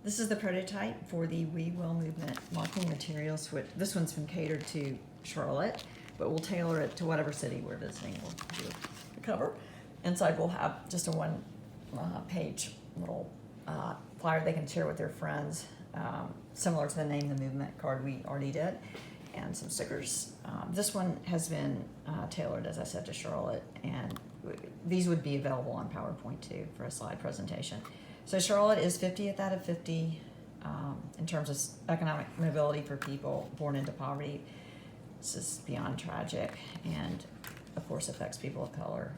This is the prototype for the WeWill movement marketing materials. This one's been catered to Charlotte, but we'll tailor it to whatever city we're visiting. We'll do the cover. Inside we'll have just a one-page little flyer they can share with their friends, similar to the Name the Movement card we already did, and some stickers. This one has been tailored, as I said, to Charlotte, and these would be available on PowerPoint too for a slide presentation. So Charlotte is 50th out of 50 in terms of economic mobility for people born into poverty. This is beyond tragic and, of course, affects people of color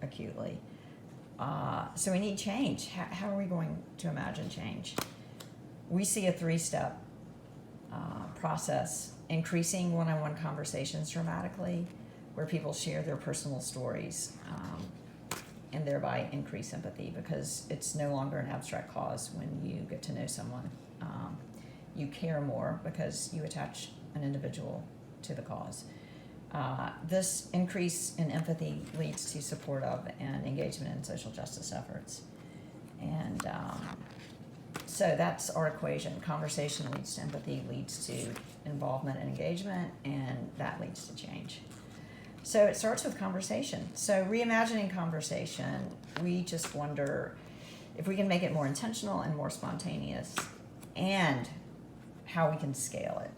acutely. So we need change. How are we going to imagine change? We see a three-step process: increasing one-on-one conversations dramatically, where people share their personal stories, and thereby increase empathy, because it's no longer an abstract cause when you get to know someone. You care more because you attach an individual to the cause. This increase in empathy leads to support of and engagement in social justice efforts. And so that's our equation. Conversation leads to empathy, leads to involvement and engagement, and that leads to change. So it starts with conversation. So reimagining conversation, we just wonder if we can make it more intentional and more spontaneous, and how we can scale it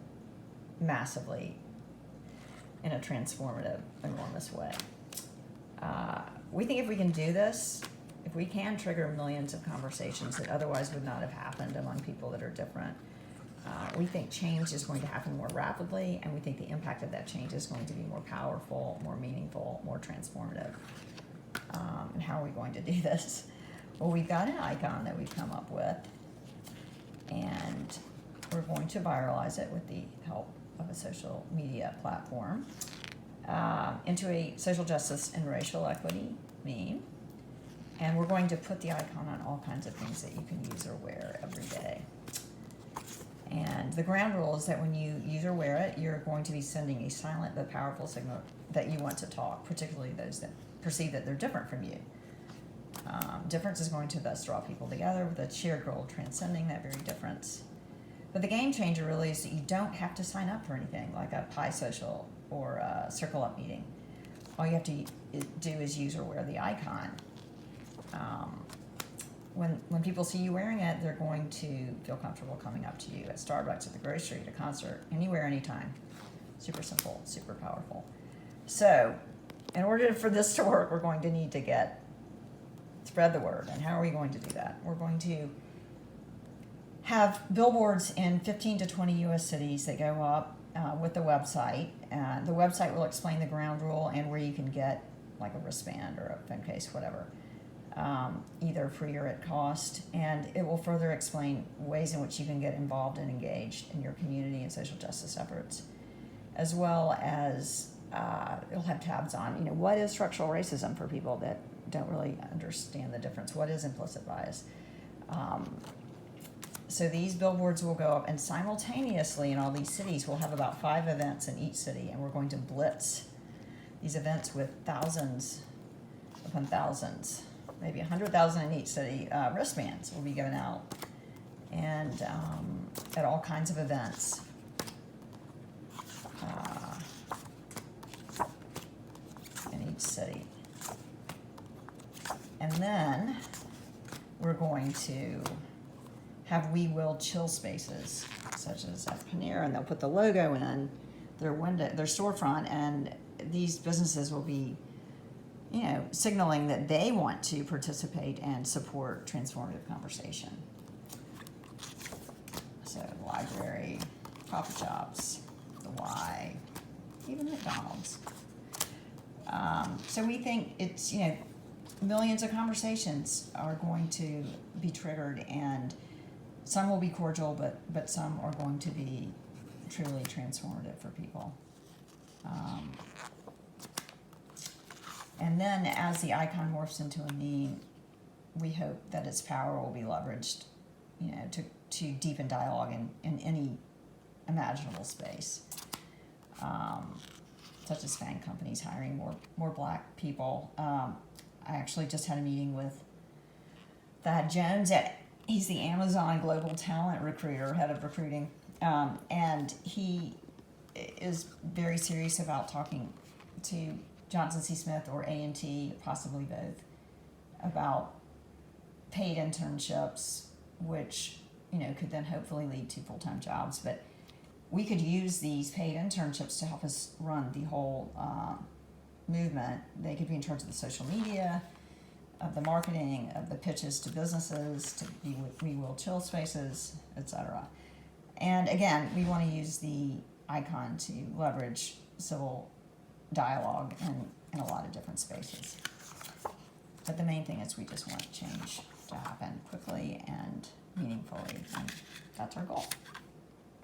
massively in a transformative, enormous way. We think if we can do this, if we can trigger millions of conversations that otherwise would not have happened among people that are different, we think change is going to happen more rapidly, and we think the impact of that change is going to be more powerful, more meaningful, more transformative. And how are we going to do this? Well, we've got an icon that we've come up with, and we're going to viralize it with the help of a social media platform into a social justice and racial equity meme. And we're going to put the icon on all kinds of things that you can use or wear every day. And the ground rule is that when you use or wear it, you're going to be sending a silent but powerful signal that you want to talk, particularly those that perceive that they're different from you. Difference is going to thus draw people together with a shared goal transcending that very difference. But the game changer really is that you don't have to sign up for anything like a Pi Social or a Circle Up meeting. All you have to do is use or wear the icon. When people see you wearing it, they're going to feel comfortable coming up to you at Starbucks, at the grocery, at a concert, anywhere, anytime. Super simple, super powerful. So, in order for this to work, we're going to need to spread the word. And how are we going to do that? We're going to have billboards in 15 to 20 U.S. cities that go up with the website. The website will explain the ground rule and where you can get like a wristband or a phone case, whatever. Either free or at cost, and it will further explain ways in which you can get involved and engaged in your community and social justice efforts, as well as it'll have tabs on, what is structural racism for people that don't really understand the difference. What is implicit bias? So these billboards will go up, and simultaneously in all these cities, we'll have about 5 events in each city, and we're going to blitz these events with thousands upon thousands, maybe 100,000 in each city. Wristbands will be given out, and at all kinds of events. In each city. And then we're going to have WeWill chill spaces, such as at Panera, and they'll put the logo in their window, their storefront, and these businesses will be signaling that they want to participate and support transformative conversation. So library, coffee shops, the Y, even McDonald's. So we think it's, millions of conversations are going to be triggered, and some will be cordial, but some are going to be truly transformative for people. And then as the icon morphs into a meme, we hope that its power will be leveraged, to deepen dialogue in any imaginable space, such as FANG companies hiring more Black people. I actually just had a meeting with Thad Jones at he's the Amazon Global Talent Recruiter, head of recruiting, and he is very serious about talking to Johnson C. Smith or A&T, possibly both, about paid internships, which could then hopefully lead to full-time jobs. But we could use these paid internships to help us run the whole movement. They could be in charge of the social media, of the marketing, of the pitches to businesses, to WeWill chill spaces, etc. And again, we want to use the icon to leverage civil dialogue in a lot of different spaces. But the main thing is we just want change to happen quickly and meaningfully, and that's our goal.